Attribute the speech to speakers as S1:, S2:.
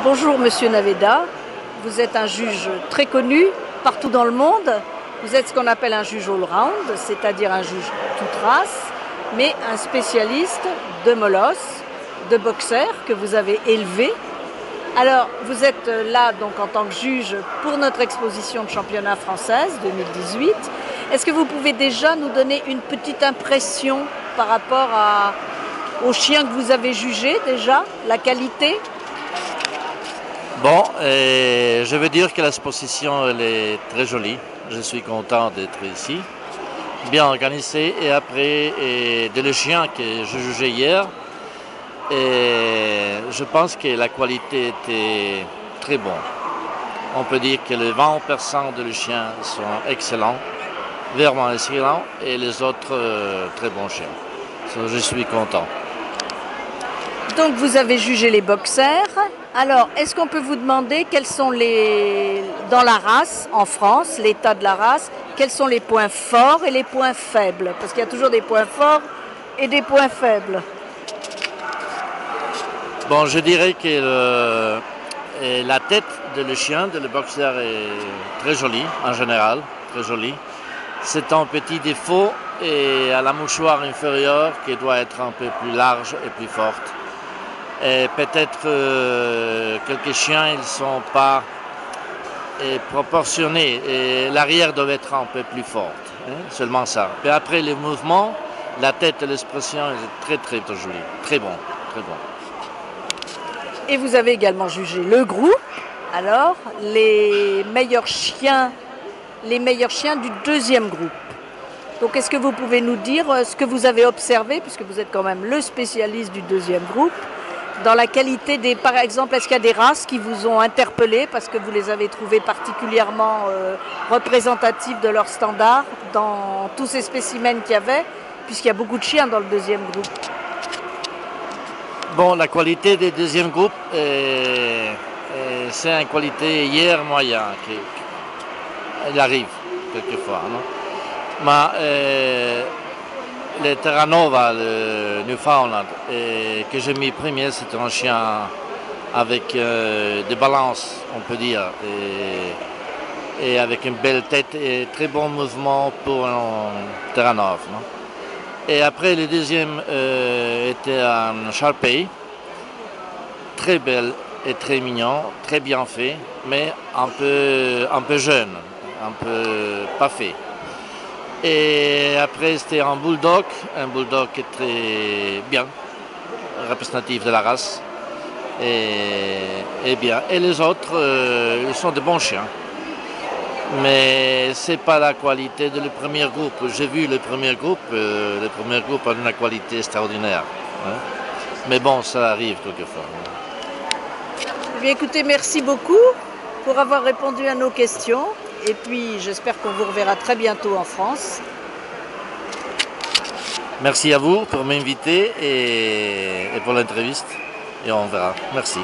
S1: Bonjour Monsieur Naveda, vous êtes un juge très connu partout dans le monde. Vous êtes ce qu'on appelle un juge all-round, c'est-à-dire un juge toute race, mais un spécialiste de molosse, de boxeur que vous avez élevé. Alors, vous êtes là donc en tant que juge pour notre exposition de championnat française 2018. Est-ce que vous pouvez déjà nous donner une petite impression par rapport aux chiens que vous avez jugés déjà, la qualité?
S2: Bon, je veux dire que l'exposition elle est très jolie. Je suis content d'être ici, bien organisé. Et après, le chien que je jugeais hier, et je pense que la qualité était très bonne. On peut dire que les 20% de chiens sont excellents, vraiment excellents, et les autres très bons chiens. Je suis content.
S1: Donc vous avez jugé les boxers. Alors, est-ce qu'on peut vous demander quels sont dans la race, en France, l'état de la race, quels sont les points forts et les points faibles? Parce qu'il y a toujours des points forts et des points faibles.
S2: Bon, je dirais que la tête de le chien, de le boxeur est très jolie, en général, très jolie. C'est un petit défaut et à la mâchoire inférieure qui doit être un peu plus large et plus forte. Et peut-être quelques chiens ils sont pas proportionnés et l'arrière doit être un peu plus forte, seulement ça. Puis après les mouvements, la tête et l'expression est très jolie, très bon, très bon.
S1: Et vous avez également jugé le groupe. Alors, les meilleurs chiens du deuxième groupe. Donc est-ce que vous pouvez nous dire ce que vous avez observé, puisque vous êtes quand même le spécialiste du deuxième groupe, dans la qualité des... Par exemple, est-ce qu'il y a des races qui vous ont interpellé parce que vous les avez trouvées particulièrement représentatives de leur standard dans tous ces spécimens qu'il y avait, puisqu'il y a beaucoup de chiens dans le deuxième groupe?
S2: Bon, la qualité des deuxième groupe, c'est une qualité hier moyen, elle arrive quelquefois, non? Mais le Terranova, le Newfoundland, que j'ai mis premier, c'est un chien avec des balances, on peut dire, et avec une belle tête et très bon mouvement pour un Terranova. Non? Et après, le deuxième était un Sharpei, très belle et très mignon, très bien fait, mais un peu jeune, un peu pas fait. Et après, c'était un bulldog qui est très bien, représentatif de la race, et bien. Et les autres, ils sont de bons chiens. Mais ce n'est pas la qualité de le premier groupe. J'ai vu le premier groupe a une qualité extraordinaire. Hein. Mais bon, ça arrive quelquefois.
S1: Eh bien, écoutez, merci beaucoup pour avoir répondu à nos questions. Et puis, j'espère qu'on vous reverra très bientôt en France.
S2: Merci à vous pour m'inviter et pour l'entrevue. Et on verra. Merci.